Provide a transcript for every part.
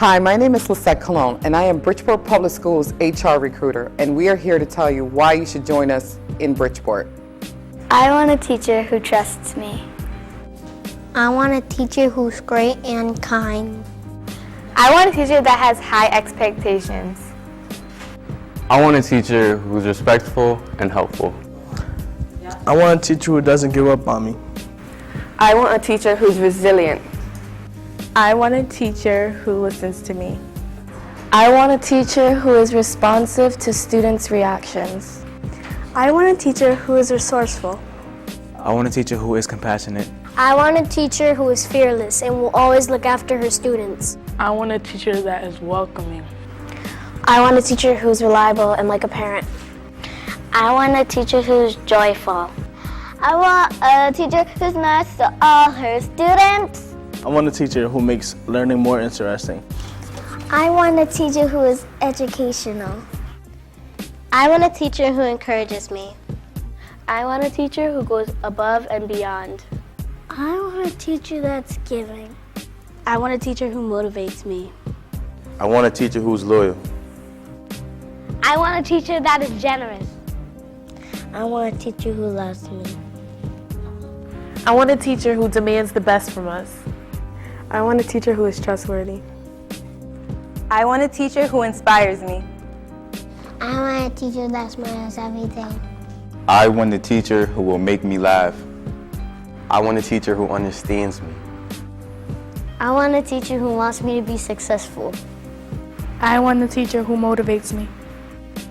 Hi, my name is Lisette Colon, and I am Bridgeport Public Schools HR recruiter, and we are here to tell you why you should join us in Bridgeport. I want a teacher who trusts me. I want a teacher who's great and kind. I want a teacher that has high expectations. I want a teacher who's respectful and helpful. I want a teacher who doesn't give up on me. I want a teacher who's resilient. I want a teacher who listens to me. I want a teacher who is responsive to students' reactions. I want a teacher who is resourceful. I want a teacher who is compassionate. I want a teacher who is fearless and will always look after her students. I want a teacher that is welcoming. I want a teacher who's reliable and like a parent. I want a teacher who's joyful. I want a teacher who's nice to all her students. I want a teacher who makes learning more interesting. I want a teacher who is educational. I want a teacher who encourages me. I want a teacher who goes above and beyond. I want a teacher that's giving. I want a teacher who motivates me. I want a teacher who's loyal. I want a teacher that is generous. I want a teacher who loves me. I want a teacher who demands the best from us. I want a teacher who is trustworthy. I want a teacher who inspires me. I want a teacher that smiles every day. I want a teacher who will make me laugh. I want a teacher who understands me. I want a teacher who wants me to be successful. I want a teacher who motivates me.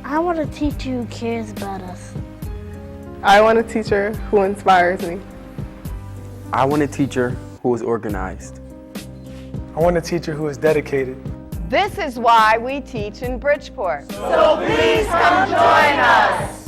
I want a teacher who cares about us. I want a teacher who inspires me. I want a teacher who is organized. I want a teacher who is dedicated. This is why we teach in Bridgeport. So please come join us.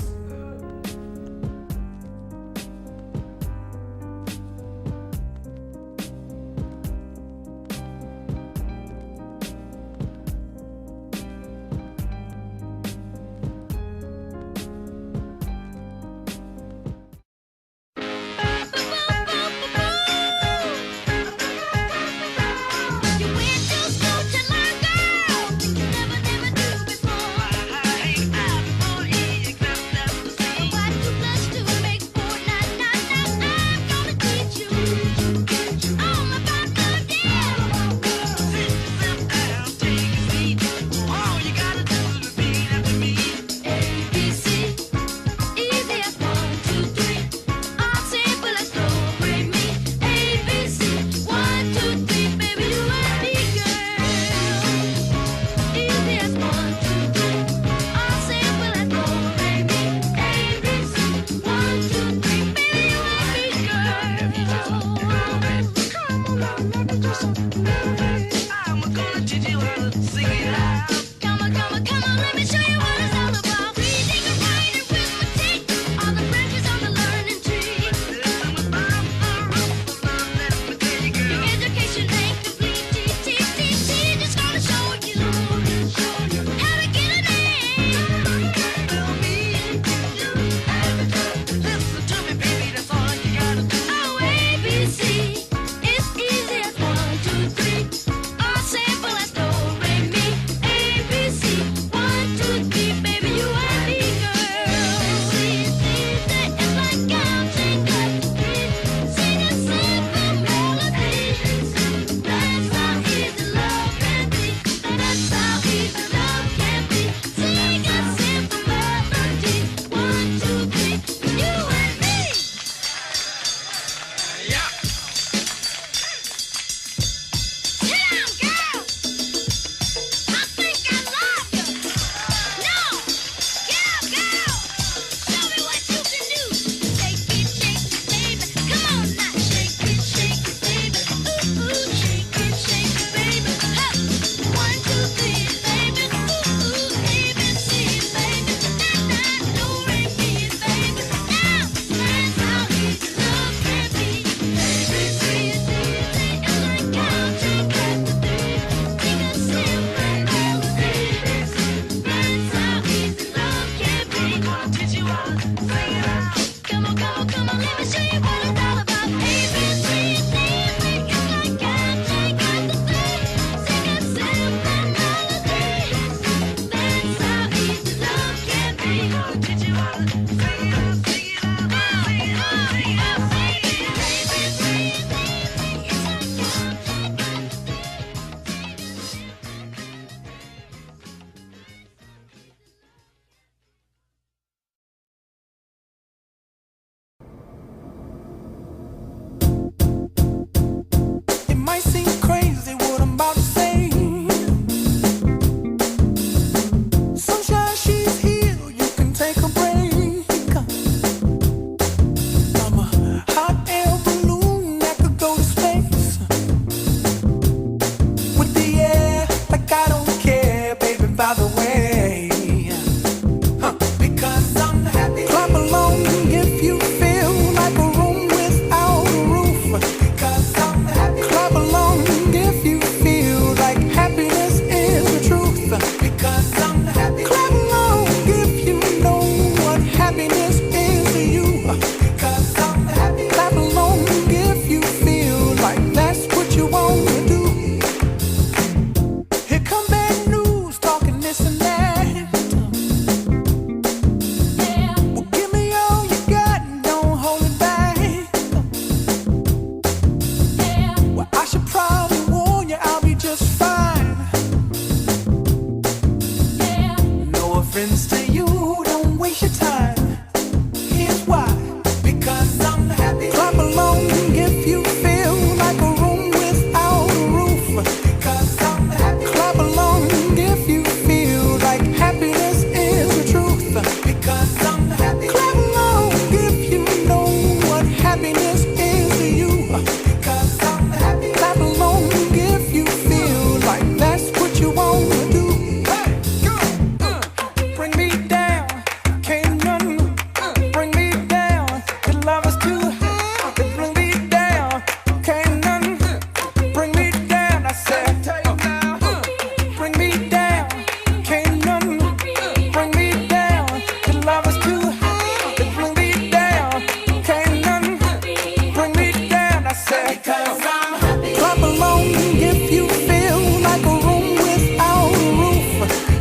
'cause I'm happy. Clap along if you feel like a room without a roof.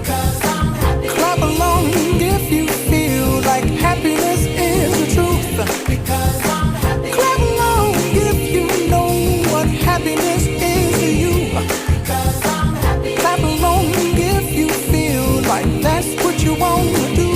'Cause I'm happy. Clap along if you feel like happiness is the truth. Because I'm happy. Clap along if you know what happiness is to you. Because I'm happy. Clap along if you feel like that's what you want to do.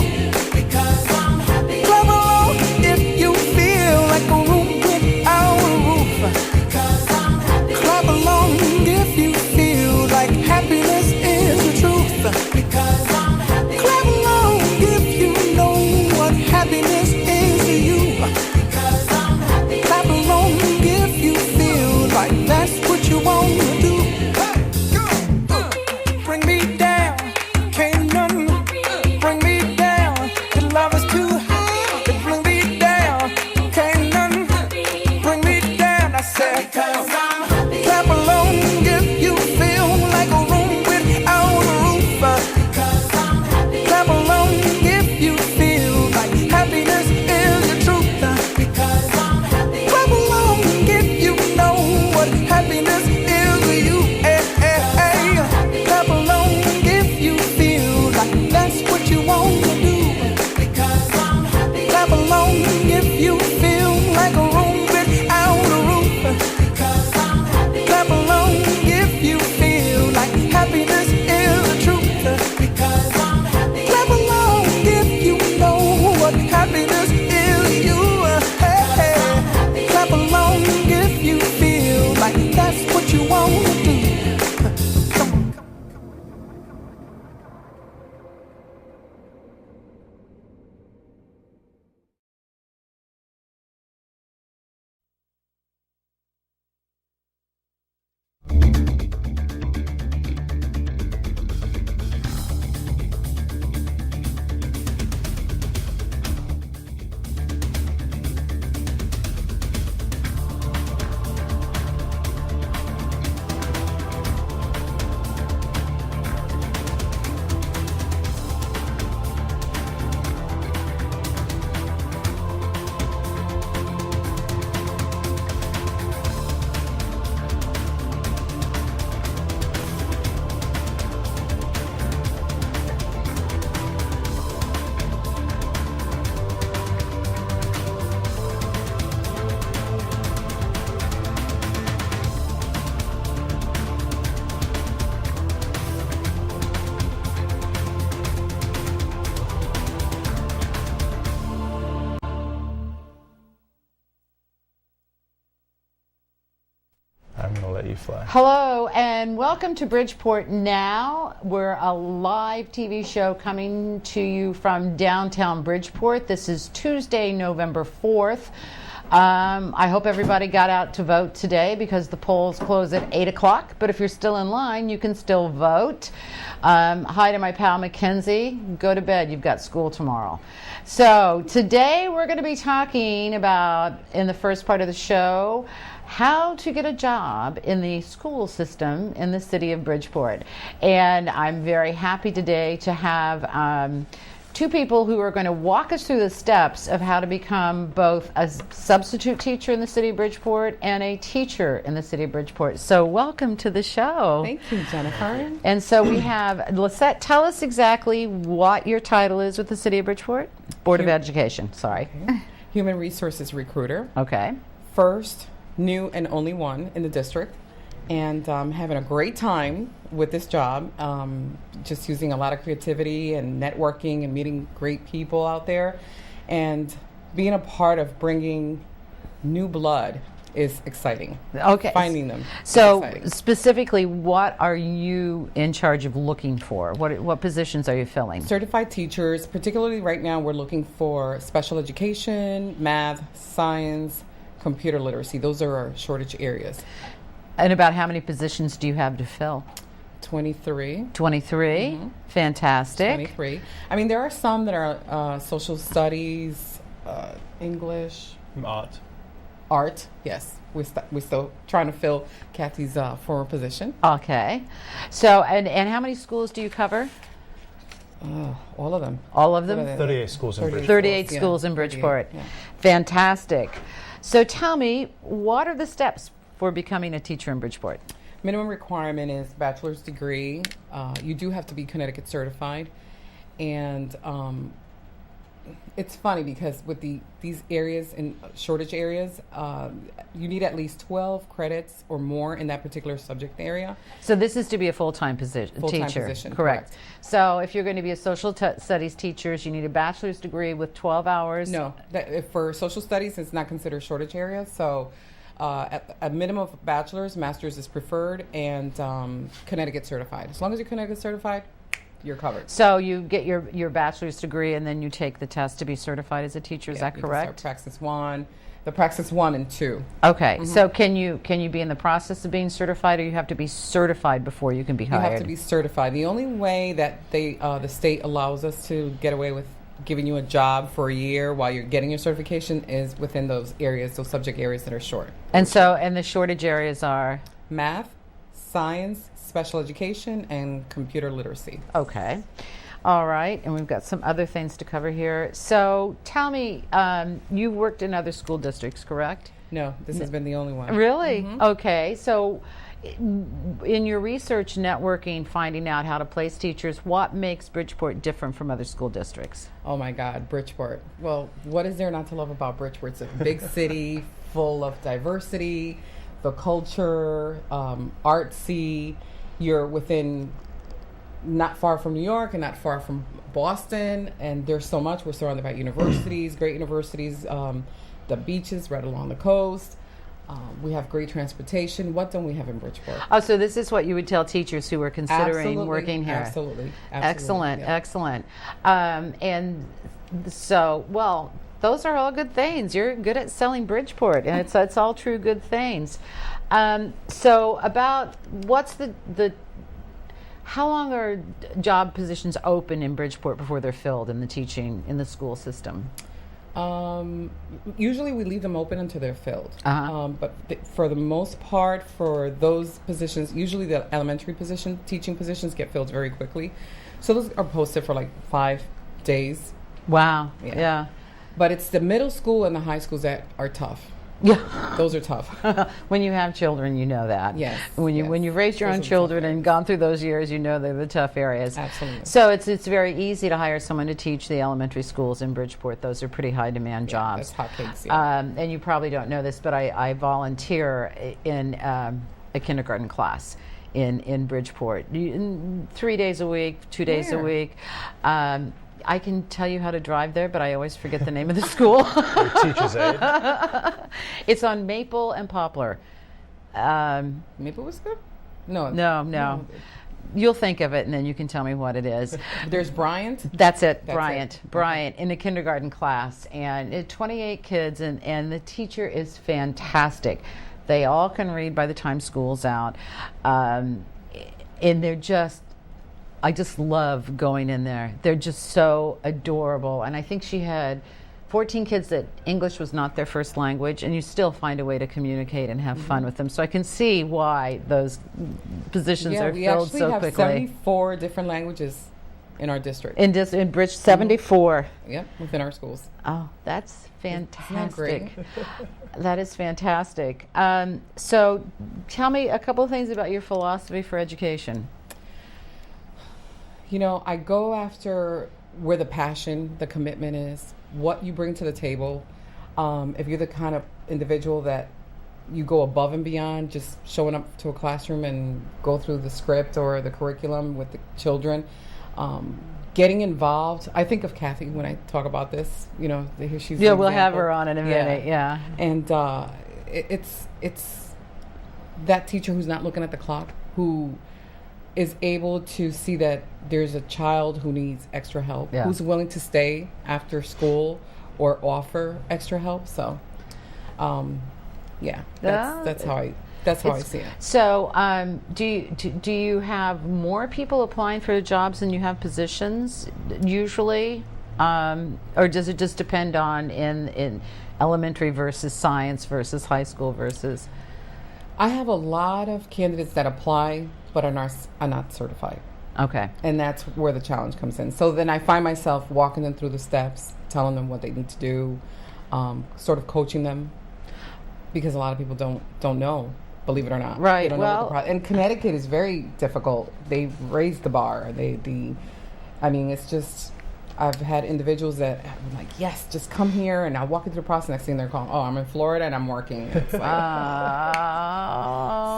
Because I'm happy. Clap along if you feel like a room without a roof. Because I'm happy. Clap along if you feel like happiness is the truth. Because I'm happy. Clap along if you know what happiness is to you. Because I'm happy. Clap along if you feel like that's what you want to do. Bring me down, can't none bring me down. The love is too high. Bring me down, can't none bring me down. I said, because I'm happy. Clap along if you feel like a room without a roof. Because I'm happy. Clap along if you feel like happiness is the truth. Because I'm happy. Clap along if you know what happiness is to you. Clap along if you feel like that's what you want to do. Because I'm happy. Clap along if you feel like a room without a roof. Because I'm happy. Clap along if you feel like happiness is the truth. Because I'm happy. Clap along if you know what happiness is to you. Clap along if you feel like that's what you want to do. I'm going to let you fly. Hello and welcome to Bridgeport Now. We're a live TV show coming to you from downtown Bridgeport. This is Tuesday, November 4th. I hope everybody got out to vote today because the polls close at 8 o'clock. But if you're still in line, you can still vote. Hi to my pal Mackenzie. Go to bed. You've got school tomorrow. So today we're going to be talking about, in the first part of the show, how to get a job in the school system in the city of Bridgeport. And I'm very happy today to have two people who are going to walk us through the steps of how to become both a substitute teacher in the city of Bridgeport and a teacher in the city of Bridgeport. So welcome to the show. Thank you, Jennifer. And so we have, Lisette, tell us exactly what your title is with the city of Bridgeport. Board of Education, sorry. Okay. Human Resources Recruiter. Okay. First, new and only one in the district, and having a great time with this job, just using a lot of creativity and networking and meeting great people out there, and being a part of bringing new blood is exciting. Okay. Finding them. So specifically, what are you in charge of looking for? What positions are you filling? Certified teachers, particularly right now we're looking for special education, math, science, computer literacy. Those are our shortage areas. And about how many positions do you have to fill? 23. 23? Mm-hmm. Fantastic. 23. I mean, there are some that are social studies, English. Art, yes. We're still trying to fill Kathy's former position. Okay. So, and how many schools do you cover? All of them. All of them? 38 schools in Bridgeport. 38 schools in Bridgeport. 38, yeah. Fantastic. So tell me, what are the steps for becoming a teacher in Bridgeport? Minimum requirement is bachelor's degree. You do have to be Connecticut certified. And it's funny because with these areas, in shortage areas, you need at least 12 credits or more in that particular subject area. So this is to be a full-time position. Full-time teacher. position, Correct. correct. So if you're going to be a social studies teacher, you need a bachelor's degree with 12 hours. No, for social studies, it's not considered shortage area. So at a minimum of bachelor's, master's is preferred, and Connecticut certified. As long as you're Connecticut certified, you're covered. So you get your bachelor's degree, and then you take the test to be certified as a teacher. Is that You correct? can start Praxis 1 and 2. Okay. So can you be in the process of being certified, or you have to be certified before you can be hired? You have to be certified. The only way that the state allows us to get away with giving you a job for a year while you're getting your certification is within those areas, those subject areas that are short. And the shortage areas are math, science, special education, and computer literacy. Okay. All right. And we've got some other things to cover here. So tell me, you worked in other school districts, correct? No, this has been the only one. Really? Mm-hmm. Okay. So in your research, networking, finding out how to place teachers, what makes Bridgeport different from other school districts? Oh my God, Bridgeport. Well, what is there not to love about Bridgeport? It's a big city full of diversity, the culture, artsy. You're within, not far from New York and not far from Boston, and there's so much. We're surrounded by universities, great universities, the beaches right along the coast. We have great transportation. What don't we have in Bridgeport? Oh, so this is what you would tell teachers who are considering working here. Absolutely. Excellent, yeah. Excellent. And so, well, those are all good things. You're good at selling Bridgeport, and it's all true good things. So about what's the how long are job positions open in Bridgeport before they're filled in the teaching, in the school system? Usually we leave them open until they're filled. Uh-huh. For the most part, for those positions, usually the elementary teaching positions get filled very quickly. So those are posted for like 5 days. Wow. Yeah. But it's the middle school and the high schools that are tough. Yeah. Those are tough. When you have children, you know that. Yes. When you've raised your own children and gone through those years, you know they're the tough areas. Absolutely. So it's very easy to hire someone to teach the elementary schools in Bridgeport. Those are pretty high demand jobs. That's hotcakes. Yeah. And you probably don't know this, but I volunteer in a kindergarten class in Bridgeport. 3 days a week, 2 days a week. I can tell you how to drive there, but I always forget the name of the school. Teacher's aid. It's on Maple and Poplar. Maple was good? No. You'll think of it, and then you can tell me what it is. There's Bryant? That's it, Bryant. Bryant, in a kindergarten class. And 28 kids, and the teacher is fantastic. They all can read by the time school's out. And I just love going in there. They're just so adorable. And I think she had 14 kids that English was not their first language, and you still find a way to communicate and have fun with them. So I can see why those positions are filled so quickly. We actually have 74 different languages in our district. In Bridge, 74. Yep, within our schools. Oh, that's fantastic. Isn't that great? That is fantastic. So tell me a couple of things about your philosophy for education. You know, I go after where the passion, the commitment is, what you bring to the table. If you're the kind of individual that you go above and beyond just showing up to a classroom and go through the script or the curriculum with the children, getting involved. I think of Kathy when I talk about this. You know, she's we'll have her on in a minute. Yeah. And it's that teacher who's not looking at the clock, who is able to see that there's a child who needs extra help, who's willing to stay after school or offer extra help. So, that's how I see it. So, do you have more people applying for jobs than you have positions usually, or does it just depend on in elementary versus science versus high school versus? I have a lot of candidates that apply but are not certified. Okay. And that's where the challenge comes in. So then I find myself walking them through the steps, telling them what they need to do, sort of coaching them, because a lot of people don't know believe it or not. Right, They don't know what and Connecticut is very difficult. They've raised the bar. I mean, it's just, I've had individuals that I'm like, yes, just come here, and I walk into the process, next thing they're calling, oh, I'm in Florida and I'm working. It's like,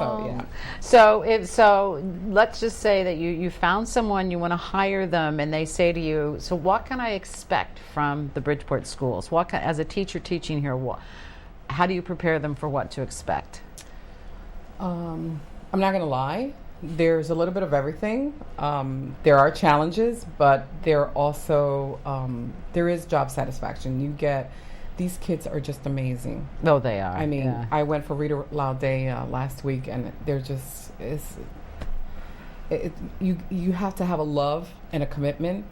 so yeah. So let's just say that you found someone, you want to hire them, and they say to you, so what can I expect from the Bridgeport schools? As a teacher teaching here, how do you prepare them for what to expect? I'm not going to lie. There's a little bit of everything. There are challenges, but there also there is job satisfaction. These kids are just amazing. No, they are. I mean, yeah. I went for Read Aloud Day last week, and they're just you have to have a love and a commitment,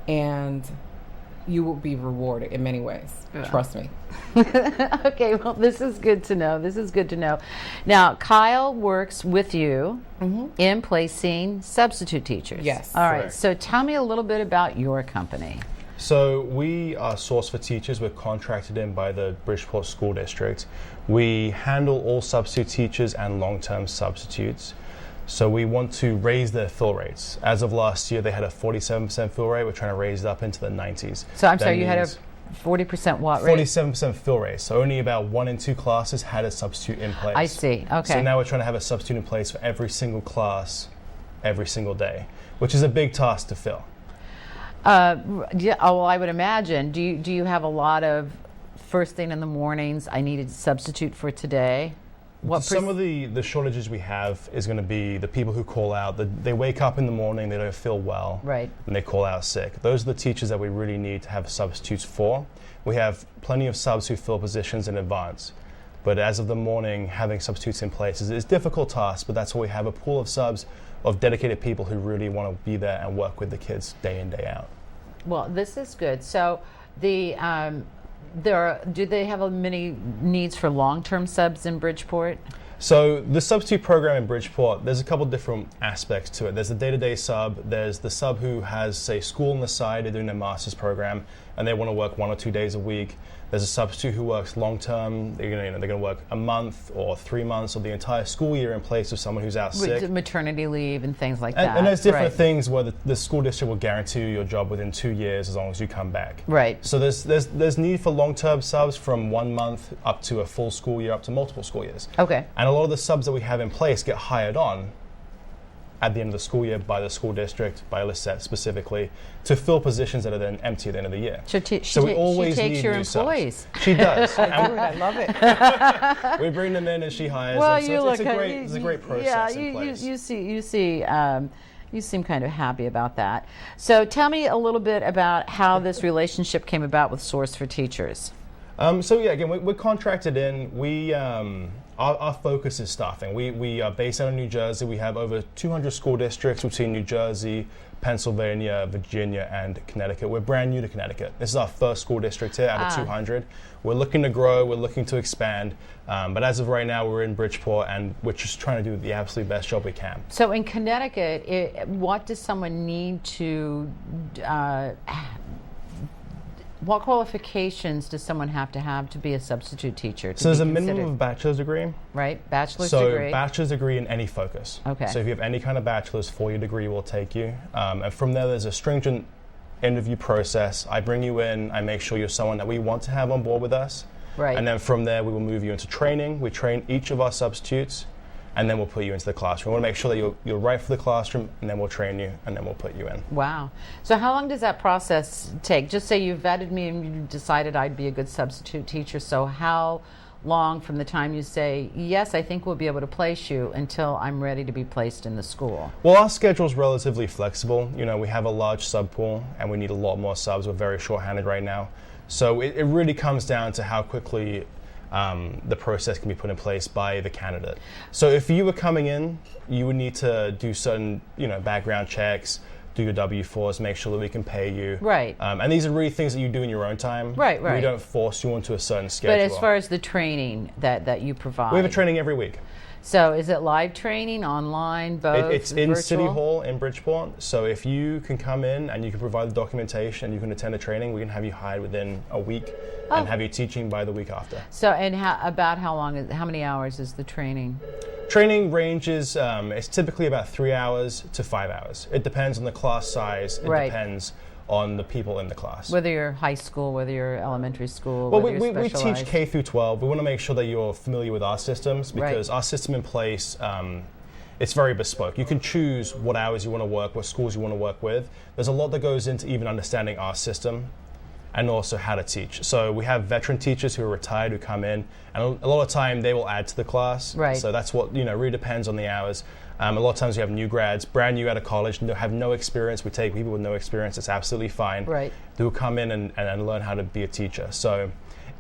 and you will be rewarded in many ways. Yeah. Trust me. Okay, well, this is good to know. This is good to know. Now, Kyle works with you in placing substitute teachers. Yes. All right. So tell me a little bit about your company. So we are Source for Teachers. We're contracted in by the Bridgeport School District. We handle all substitute teachers and long-term substitutes. So we want to raise their fill rates. As of last year, they had a 47% fill rate. We're trying to raise it up into the 90s. So I'm sorry, you had a 40% what rate? 47% fill rate. So only about 1 in 2 classes had a substitute in place. I see. Okay. So now we're trying to have a substitute in place for every single class, every single day, which is a big task to fill. Well, I would imagine. Do you have a lot of first thing in the mornings, I needed a substitute for today? Some of the shortages we have is going to be the people who call out. They wake up in the morning, they don't feel well, right, and they call out sick. Those are the teachers that we really need to have substitutes for. We have plenty of subs who fill positions in advance, but as of the morning, having substitutes in place is a difficult task, but that's why we have a pool of subs, of dedicated people who really want to be there and work with the kids day in, day out. Well, this is good. So do they have many needs for long-term subs in Bridgeport? So the substitute program in Bridgeport, there's a couple different aspects to it. There's the day-to-day sub, there's the sub who has, say, school on the side, they're doing their master's program, and they want to work 1 or 2 days a week. There's a substitute who works long-term, they're going to work a month or 3 months or the entire school year in place of someone who's out sick. Maternity leave and things like that. And there's different things where the school district will guarantee you your job within 2 years as long as you come back. Right. So there's need for long-term subs from 1 month up to a full school year, up to multiple school years. Okay. And a lot of the subs that we have in place get hired on at the end of the school year by the school district, by Lisette specifically, to fill positions that are then empty at the end of the year. So we always she takes need your new employees. Subs. She does. I love it. We bring them in and she hires well, them. So it's a great process in place. You seem kind of happy about that. So tell me a little bit about how this relationship came about with Source for Teachers. So yeah, again, we're contracted in. Our focus is staffing. We are based out of New Jersey. We have over 200 school districts between New Jersey, Pennsylvania, Virginia, and Connecticut. We're brand new to Connecticut. This is our first school district here out of 200. We're looking to grow. We're looking to expand. But as of right now, we're in Bridgeport, and we're just trying to do the absolute best job we can. So in Connecticut, what does someone need to what qualifications does someone have to be a substitute teacher? So there's a minimum of a bachelor's degree. Right, bachelor's degree. So bachelor's degree in any focus. Okay. So if you have any kind of bachelor's, 4-year degree will take you. And from there, there's a stringent interview process. I bring you in, I make sure you're someone that we want to have on board with us. Right. And then from there, we will move you into training. We train each of our substitutes, and then we'll put you into the classroom. We want to make sure that you're right for the classroom, and then we'll train you, and then we'll put you in. Wow. So how long does that process take? Just say you vetted me and you decided I'd be a good substitute teacher. So how long from the time you say, yes, I think we'll be able to place you, until I'm ready to be placed in the school? Well, our schedule is relatively flexible. You know, we have a large sub pool, and we need a lot more subs. We're very short-handed right now. So it really comes down to how quickly the process can be put in place by the candidate. So if you were coming in, you would need to do certain, background checks, do your W-4s, make sure that we can pay you. Right. And these are really things that you do in your own time. Right. We don't force you into a certain schedule. But as far as the training that you provide, we have a training every week. So is it live training, online, both? It's in virtual? City Hall in Bridgeport. So if you can come in and you can provide the documentation and you can attend a training, we can have you hired within a week and have you teaching by the week after. So how many hours is the training? Training ranges, it's typically about 3 hours to 5 hours. It depends on the class size. It depends on the people in the class. Whether you're high school, whether you're elementary school, well, whether we you're teach K through 12. We want to make sure that you're familiar with our systems because our system in place, it's very bespoke. You can choose what hours you want to work, what schools you want to work with. There's a lot that goes into even understanding our system and also how to teach. So we have veteran teachers who are retired who come in, and a lot of time they will add to the class. Right. So that's what, really depends on the hours. A lot of times we have new grads, brand new out of college, have no experience. We take people with no experience, it's absolutely fine. Right. Who will come in and learn how to be a teacher. So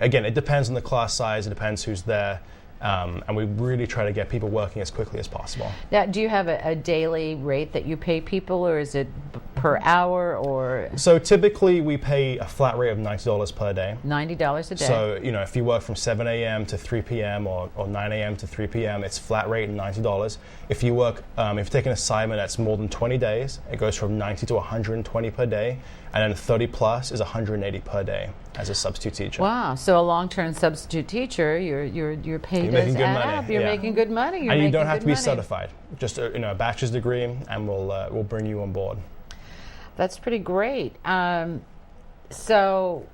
again, it depends on the class size, it depends who's there. And we really try to get people working as quickly as possible. Now, do you have a daily rate that you pay people, or is it per hour, or? So typically we pay a flat rate of $90 per day. $90 a day. So, if you work from 7 a.m. to 3 p.m. or 9 a.m. to 3 p.m., it's flat rate $90. If you work, if you take an assignment that's more than 20 days, it goes from 90 to 120 per day. And then 30 plus is 180 per day as a substitute teacher. Wow! So a long-term substitute teacher, your pay You're does making good add money. up. You're making good money. And you don't have to be certified. Just a bachelor's degree, and we'll bring you on board. That's pretty great. So,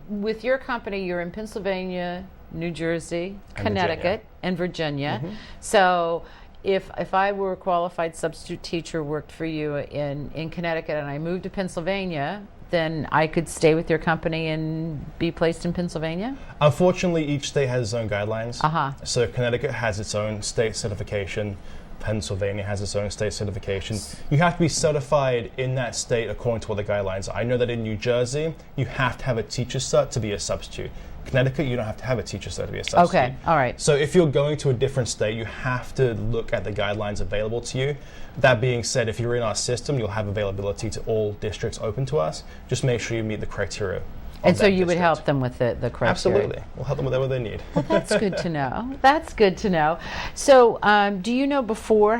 with your company, you're in Pennsylvania, New Jersey, Connecticut, and Virginia. Mm-hmm. So, if I were a qualified substitute teacher, worked for you in Connecticut, and I moved to Pennsylvania, then I could stay with your company and be placed in Pennsylvania? Unfortunately, each state has its own guidelines. Uh-huh. So Connecticut has its own state certification. Pennsylvania has its own state certification. You have to be certified in that state according to what the guidelines are. I know that in New Jersey, you have to have a teacher's cert to be a substitute. Connecticut, you don't have to have a teacher's cert to be a substitute. Okay, all right. So if you're going to a different state, you have to look at the guidelines available to you. That being said, if you're in our system, you'll have availability to all districts open to us. Just make sure you meet the criteria. And so you would help them with the criteria? Absolutely. We'll help them with whatever they need. Well, that's good to know. That's good to know. So do you know before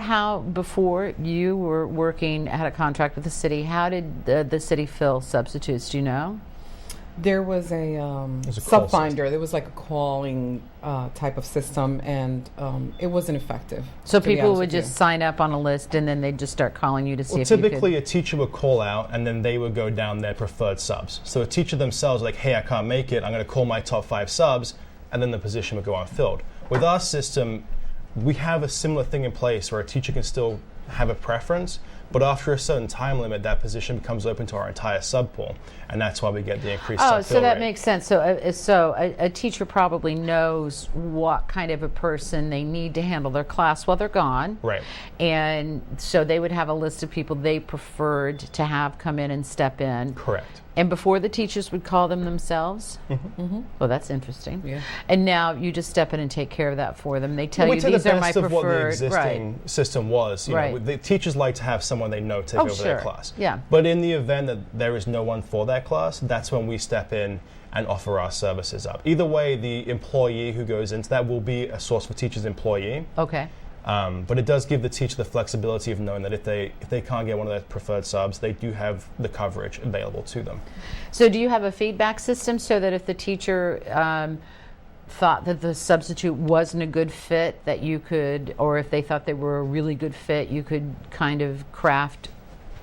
you were working, had a contract with the city, how did the city fill substitutes? Do you know? There was a sub finder. There was like a calling type of system, and it wasn't effective. So people would just sign up on a list, and then they'd just start calling you to see if you could. Typically, a teacher would call out, and then they would go down their preferred subs. So a teacher themselves, like, hey, I can't make it. I'm going to call my top 5 subs, and then the position would go unfilled. With our system, we have a similar thing in place where a teacher can still have a preference, but after a certain time limit, that position becomes open to our entire sub pool, and that's why we get the increased sub fill so that rate. makes sense. So a teacher probably knows what kind of a person they need to handle their class while they're gone. Right. And so they would have a list of people they preferred to have come in and step in. Correct. And before, the teachers would call them themselves? Mm-hmm. Mm-hmm. Well, that's interesting. Yeah. And now you just step in and take care of that for them. They tell you these these are my preferred. What the existing system was. You know, the teachers like to have someone they know take over their class. Yeah. But in the event that there is no one for that class, that's when we step in and offer our services up. Either way, the employee who goes into that will be a source for teacher's employee. Okay. But it does give the teacher the flexibility of knowing that if they can't get one of their preferred subs, they do have the coverage available to them. So do you have a feedback system so that if the teacher thought that the substitute wasn't a good fit, that you could, or if they thought they were a really good fit, you could kind of craft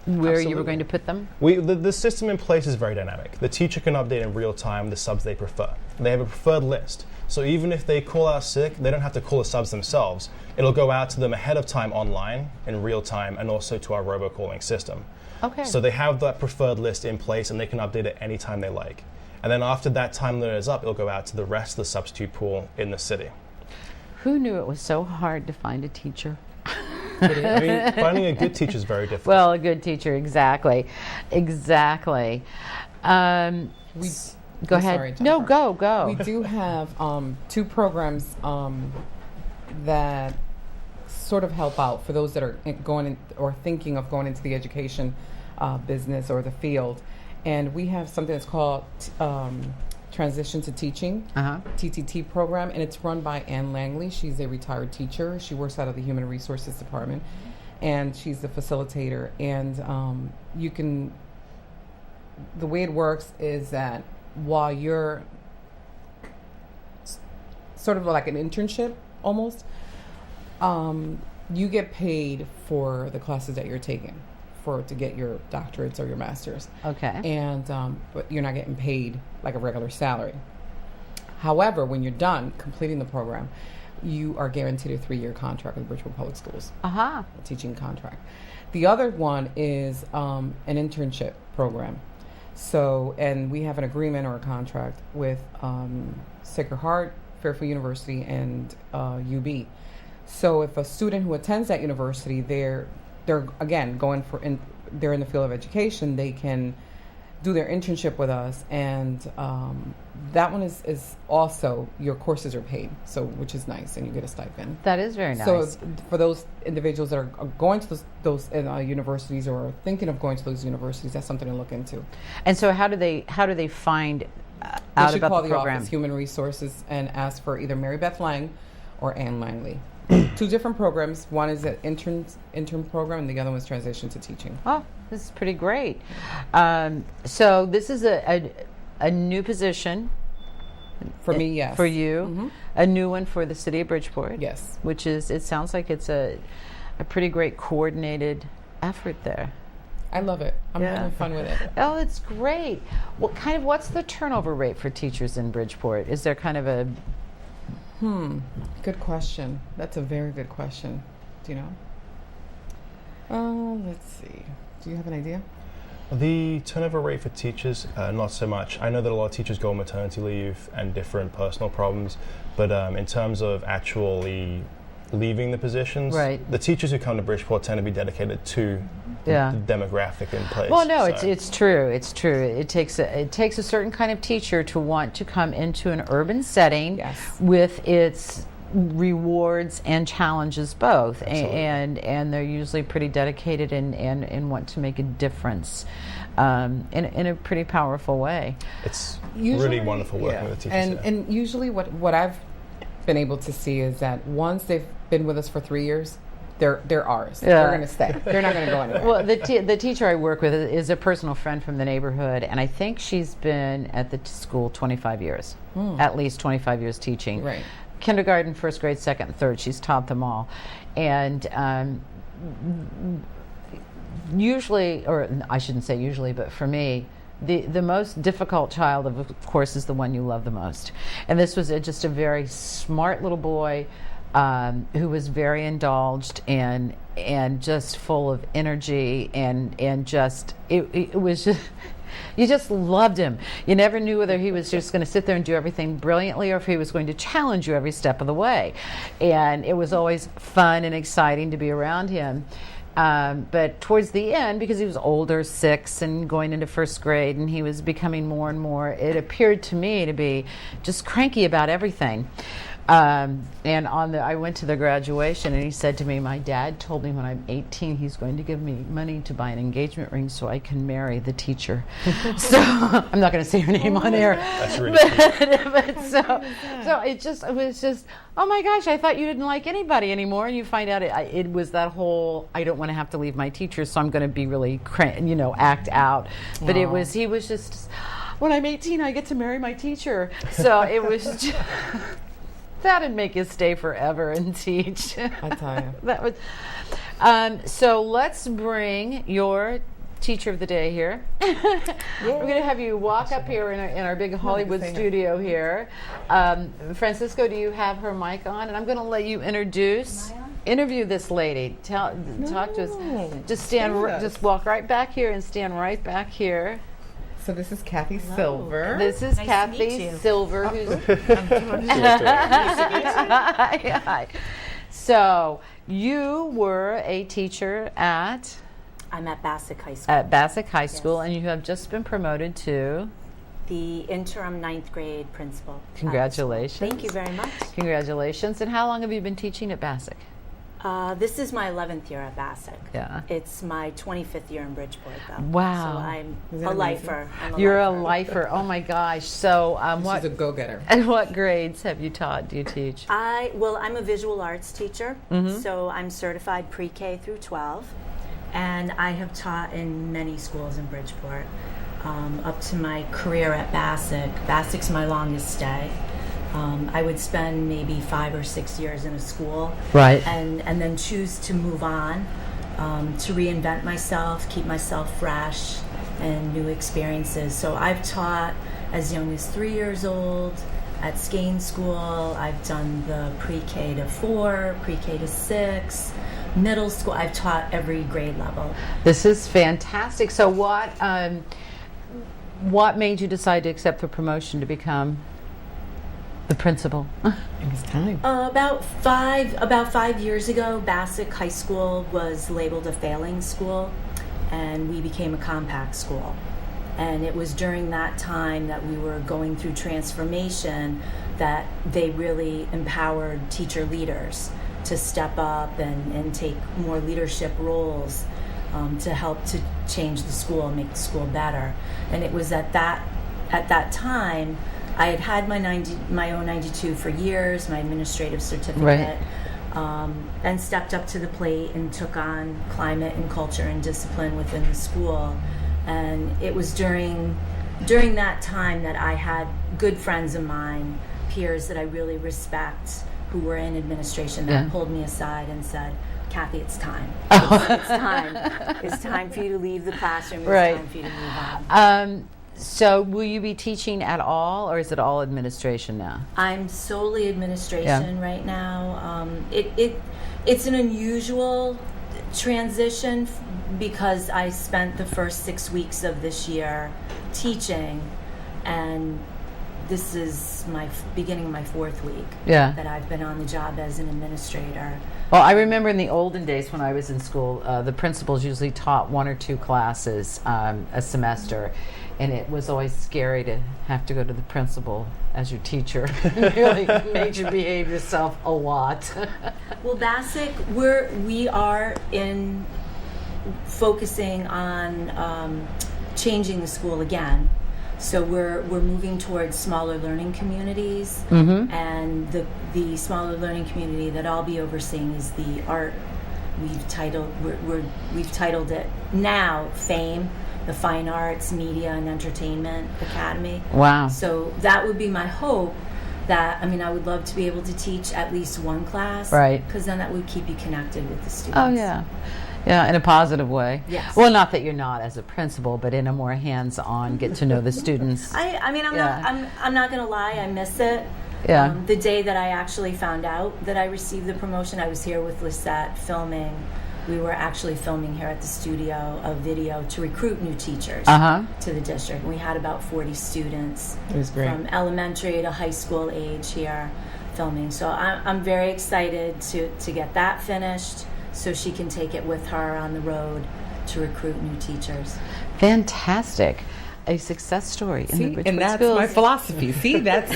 where you were going to put them? The system in place is very dynamic. The teacher can update in real time the subs they prefer. They have a preferred list. So even if they call out sick, they don't have to call the subs themselves. It'll go out to them ahead of time online, in real time, and also to our robocalling system. Okay. So they have that preferred list in place, and they can update it anytime they like. And then after that time limit is up, it'll go out to the rest of the substitute pool in the city. Who knew it was so hard to find a teacher? I mean, finding a good teacher is very difficult. Well, a good teacher, exactly. Exactly. Go ahead. Sorry, no, go. We do have 2 programs that sort of help out for those that are going in, or thinking of going into the education business or the field. And we have something that's called Transition to Teaching, TTT program, and it's run by Ann Langley. She's a retired teacher. She works out of the Human Resources Department, and she's the facilitator. And the way it works is that while you're sort of like an internship almost, You get paid for the classes that you're taking to get your doctorates or your masters. Okay. And but you're not getting paid like a regular salary. However, when you're done completing the program, you are guaranteed a 3-year contract with Bridgeport Public Schools. A teaching contract. The other one is an internship program. So, and we have an agreement or a contract with Sacred Heart, Fairfield University, and UB. So if a student who attends that university, they're again they're in the field of education, they can do their internship with us, and that one is also, your courses are paid, so which is nice, and you get a stipend. That is very nice. So for those individuals that are going to those universities or are thinking of going to those universities, that's something to look into. And so how do they find out They should about call the the program? office, Human Resources, and ask for either Mary Beth Lang or Ann Langley. 2 different programs. One is an intern program, and the other one is transition to teaching. Oh, this is pretty great. So this is a new position. For me, yes. For you. A new one for the city of Bridgeport. Yes. Which is, it sounds like it's a pretty great coordinated effort there. I love it. I'm having fun with it. Oh, it's great. What's the turnover rate for teachers in Bridgeport? Is there kind of a... Good question. That's a very good question. Do you know? Let's see. Do you have an idea? The turnover rate for teachers, not so much. I know that a lot of teachers go on maternity leave and different personal problems, but in terms of actually leaving the positions, the teachers who come to Bridgeport tend to be dedicated to the demographic in place. Well, no, it's true. It's true. It takes a certain kind of teacher to want to come into an urban setting with its rewards and challenges both, and they're usually pretty dedicated and want to make a difference in a pretty powerful way. It's really wonderful working with the teachers. And usually what I've been able to see is that once they've been with us for 3 years, they're ours. They're going to stay. They're not going to go anywhere. Well, the teacher I work with is a personal friend from the neighborhood, and I think she's been at the school 25 years, at least 25 years teaching. Right. Kindergarten, first grade, second, and third. She's taught them all. And usually, or I shouldn't say usually, but for me, the most difficult child, of course, is the one you love the most. And this was just a very smart little boy who was very indulged and just full of energy and just it was just. You just loved him. You never knew whether he was just going to sit there and do everything brilliantly or if he was going to challenge you every step of the way. And it was always fun and exciting to be around him. But towards the end, because he was older, 6 and going into first grade, and he was becoming more and more, it appeared to me to be just cranky about everything. And I went to the graduation, and he said to me, "My dad told me when I'm 18 he's going to give me money to buy an engagement ring so I can marry the teacher." So I'm not going to say her name on air. That's really but so it was just, oh my gosh, I thought you didn't like anybody anymore, and you find out it was that whole, I don't want to have to leave my teacher, so I'm going to be really act out. But he was just, when I'm 18 I get to marry my teacher. So it was just that'd make you stay forever and teach. I tell you. That was. So let's bring your teacher of the day here. We're going to have you walk up here in our big Hollywood studio here. Francisco, do you have her mic on? And I'm going to let you interview this lady. Talk to us. Just just walk right back here and stand right back here. So this is Kathy Silver. This is Kathy Silver. So you were a teacher at? I'm at Bassick High School. At Bassick High School, and you have just been promoted to? The interim 9th grade principal. Congratulations. Thank you very much. Congratulations. And how long have you been teaching at Bassick? This is my 11th year at Bassick. Yeah. It's my 25th year in Bridgeport, though. Wow. So I'm a lifer. You're a lifer. Oh my gosh. So she's a go-getter. And what grades have you taught? Do you teach? I'm a visual arts teacher, so I'm certified pre-K through 12, and I have taught in many schools in Bridgeport up to my career at Bassick. Bassick's my longest stay. I would spend maybe 5 or 6 years in a school, Right. and then choose to move on, to reinvent myself, keep myself fresh, and new experiences. So I've taught as young as 3 years old at Skane School. I've done the pre-K to 4, pre-K to 6, middle school. I've taught every grade level. This is fantastic. So what made you decide to accept the promotion to become the principal? It was time. About 5 years ago, Bassick High School was labeled a failing school, and we became a compact school. And it was during that time that we were going through transformation that they really empowered teacher leaders to step up and take more leadership roles, to help to change the school, make the school better. And it was at that time I had had my own 92 for years, my administrative certificate, and stepped up to the plate and took on climate and culture and discipline within the school. And it was during that time that I had good friends of mine, peers that I really respect, who were in administration, that pulled me aside and said, Kathy, it's time. It's time. It's time for you to leave the classroom. It's time for you to move on. So will you be teaching at all, or is it all administration now? I'm solely administration right now. It's an unusual transition because I spent the first 6 weeks of this year teaching, and this is beginning of my 4th week that I've been on the job as an administrator. Well, I remember in the olden days when I was in school, the principals usually taught 1 or 2 classes a semester, and it was always scary to have to go to the principal as your teacher. It really made you behave yourself a lot. Well, Bassick, we are in focusing on changing the school again. So we're moving towards smaller learning communities, and the smaller learning community that I'll be overseeing is the art. We've titled it now FAME, the Fine Arts, Media, and Entertainment Academy. Wow! So that would be my hope. I would love to be able to teach at least 1 class, right? Because then that would keep you connected with the students. Oh yeah. Yeah, in a positive way. Yes. Well, not that you're not as a principal, but in a more hands-on, get to know the students. I'm not going to lie. I miss it. Yeah. The day that I actually found out that I received the promotion, I was here with Lisette filming. We were actually filming here at the studio a video to recruit new teachers to the district. We had about 40 students. It was great. From elementary to high school age here filming. So I'm very excited to get that finished, so she can take it with her on the road to recruit new teachers. Fantastic. A success story in the Bridgeport and that's schools. my philosophy. See, that's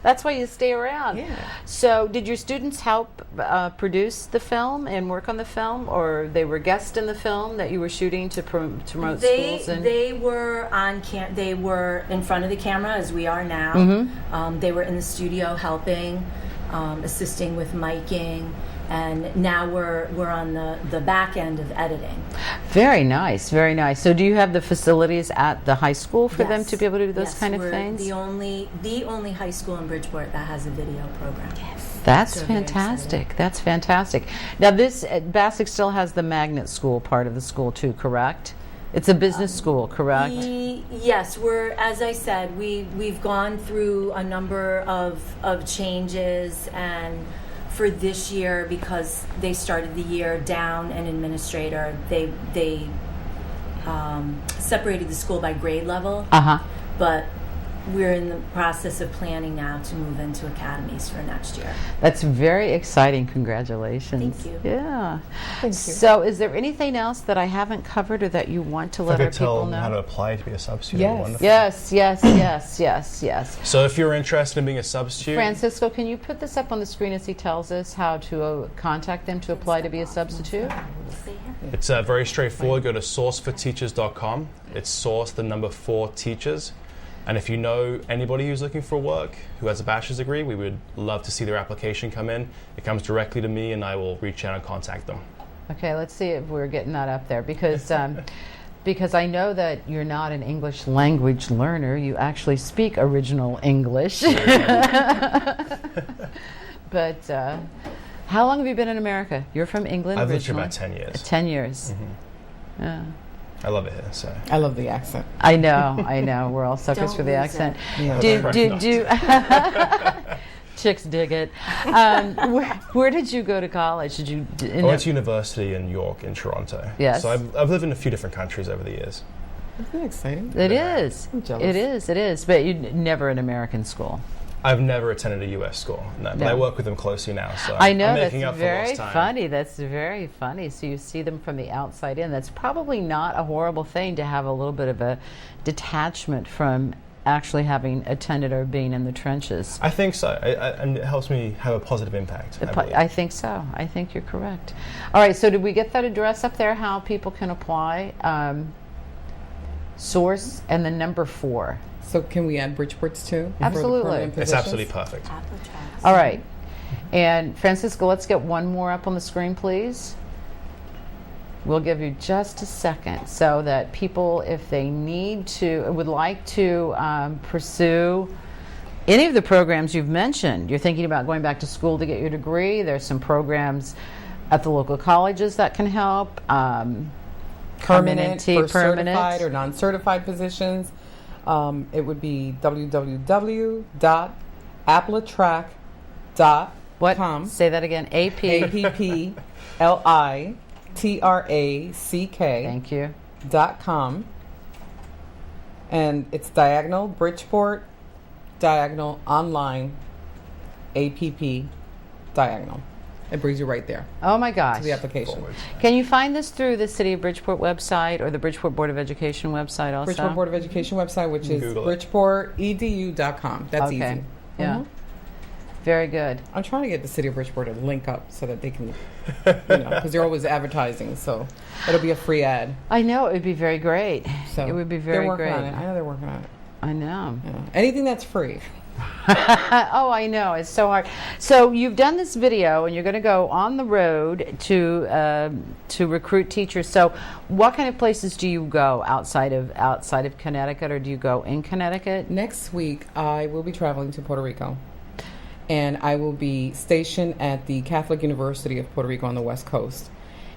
that's why you stay around. Yeah. So, did your students help produce the film and work on the film, or they were guests in the film that you were shooting to promote schools? They were on they were in front of the camera as we are now. They were in the studio helping, assisting with miking. And now we're on the back end of editing. Very nice, very nice. So do you have the facilities at the high school for them to be able to do those kind of things? The only high school in Bridgeport that has a video program. Yes. That's fantastic. That's fantastic. Now this Bassick still has the magnet school part of the school too, correct? It's a business school, correct? Yes, as I said, we've gone through a number of changes, and for this year, because they started the year down an administrator, they separated the school by grade level. But we're in the process of planning now to move into academies for next year. That's very exciting. Congratulations. Thank you. Yeah. Thank you. So is there anything else that I haven't covered or that you want to let our people know? How to apply to be a substitute. Yes. Yes. So if you're interested in being a substitute, Francisco, can you put this up on the screen as he tells us how to contact them to apply to be a substitute? it's very straightforward. Go to sourceforteachers.com. It's source, the number 4 teachers. And if you know anybody who's looking for work, who has a bachelor's degree, we would love to see their application come in. It comes directly to me, and I will reach out and contact them. Okay, let's see if we're getting that up there, because Because I know that you're not an English language learner. You actually speak original English. But how long have you been in America? You're from England I've lived here originally? about 10 years. 10 years. Yeah. I love it here. So I love the accent. I know. We're all suckers Don't for the lose accent. it. Yeah. Do chicks dig it. Where did you go to college? Did you? I went to university in York, in Toronto. Yes. So I've lived in a few different countries over the years. Isn't that exciting? It is. I'm jealous. It is. But you never an American school. I've never attended a U.S. school, no, but I work with them closely now, so I know I'm that's making up for very lost time. funny. That's very funny. So you see them from the outside in. That's probably not a horrible thing to have a little bit of a detachment from actually having attended or being in the trenches. I think so, and it helps me have a positive impact. I think so. I think you're correct. All right, so did we get that address up there, how people can apply? Source and then number 4. So can we add Bridgeport's too? Absolutely. It's absolutely perfect. All right. And Francisco, let's get one more up on the screen, please. We'll give you just a second so that people, if they need to, would like to pursue any of the programs you've mentioned. You're thinking about going back to school to get your degree. There's some programs at the local colleges that can help. Permanent, for certified or non-certified positions. It would be www.applitrack.com. What? Say that again. APPLITRACK. Thank you. .com. And it's diagonal Bridgeport, diagonal online, APP, diagonal. It brings you right there. Oh my gosh. To the application. Forward. Can you find this through the City of Bridgeport website or the Bridgeport Board of Education website also? Bridgeport Board of Education website, which is bridgeportedu.com. That's easy. Yeah. Mm-hmm. Very good. I'm trying to get the City of Bridgeport to link up so that they can, because they're always advertising, so it'll be a free ad. I know, it would be very great. So it would be very they're working great. on it. I know they're working on it. I know. Yeah. Anything that's free. Oh, I know. It's so hard. So you've done this video, and you're going to go on the road to recruit teachers. So, what kind of places do you go outside of Connecticut, or do you go in Connecticut? Next week, I will be traveling to Puerto Rico, and I will be stationed at the Catholic University of Puerto Rico on the West Coast.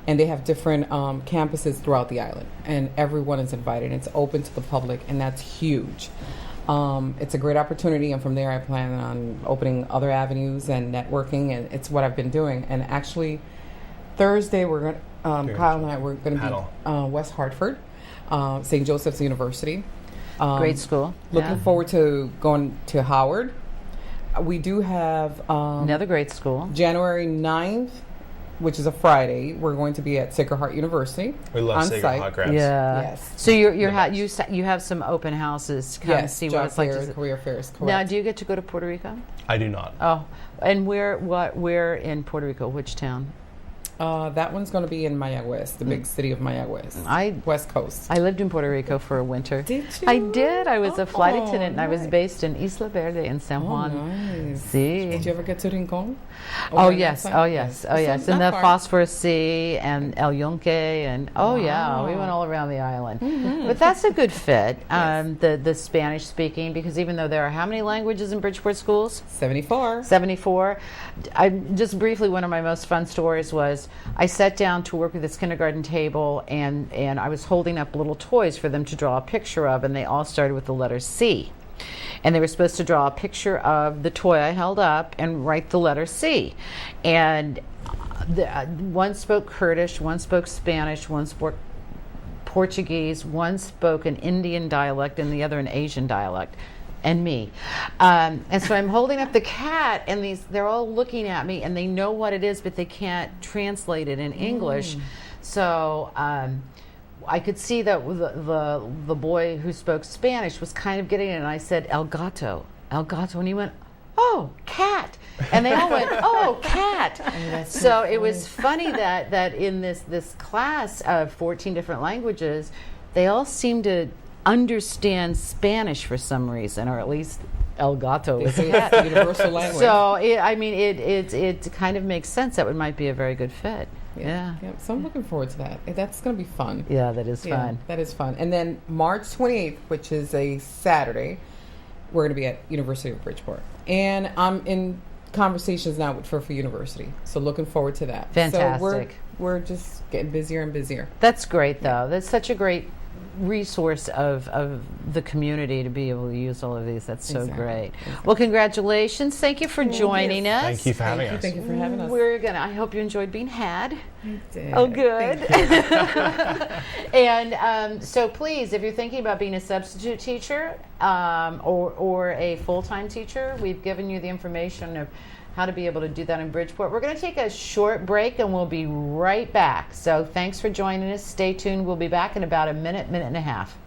And they have different campuses throughout the island, and everyone is invited. It's open to the public, and that's huge. It's a great opportunity, and from there I plan on opening other avenues and networking, and it's what I've been doing. And actually, Thursday we're going Kyle and I we're going to be West Hartford, St. Joseph's University. Great school. Looking forward to going to Howard. We do have another great school. January 9th, which is a Friday, we're going to be at Sacred Heart University. We love Sacred Heart grads. Yeah. Yes. So you have some open houses to kind of see what it's like. Career fairs. Correct. Now, do you get to go to Puerto Rico? I do not. Oh, and where in Puerto Rico? Which town? That one's going to be in Mayagüez, the big city of Mayagüez. West Coast. I lived in Puerto Rico for a winter. Did you? I did. I was a flight attendant, and I was based in Isla Verde in San Juan. Nice. Sí. Did you ever get to Rincon? Oh yes. And the Phosphorus Sea and El Yunque, and yeah, we went all around the island. Mm-hmm. But that's a good fit. The Spanish speaking, because even though there are how many languages in Bridgeport schools? 74. 74. Just briefly, one of my most fun stories was I sat down to work with this kindergarten table, and I was holding up little toys for them to draw a picture of, and they all started with the letter C. And they were supposed to draw a picture of the toy I held up and write the letter C. And one spoke Kurdish, one spoke Spanish, one spoke Portuguese, one spoke an Indian dialect, and the other an Asian dialect. And me. And so I'm holding up the cat, and they're all looking at me, and they know what it is, but they can't translate it in English. So I could see that the boy who spoke Spanish was kind of getting it, and I said, El gato, and he went, oh, cat. And they all went, oh, cat. So it was funny that in this class of 14 different languages, they all seemed to understand Spanish for some reason, or at least El Gato They is say a it's cat. the universal language. So, it kind of makes sense. That might be a very good fit. Yeah. So I'm looking forward to that. That's going to be fun. Yeah, that is Yeah, fun. that is fun. And then March 28th, which is a Saturday, we're going to be at University of Bridgeport. And I'm in conversations now with for University. So looking forward to that. Fantastic. So we're just getting busier and busier. That's great, though. That's such a great resource of the community to be able to use all of these. That's so great. Well, congratulations. Thank you for joining us. Thank you for having us. Thank you for having us. I hope you enjoyed being had. I did. Oh, good. And so please, if you're thinking about being a substitute teacher or a full-time teacher, we've given you the information of how to be able to do that in Bridgeport. We're going to take a short break and we'll be right back. So thanks for joining us. Stay tuned. We'll be back in about a minute and a half.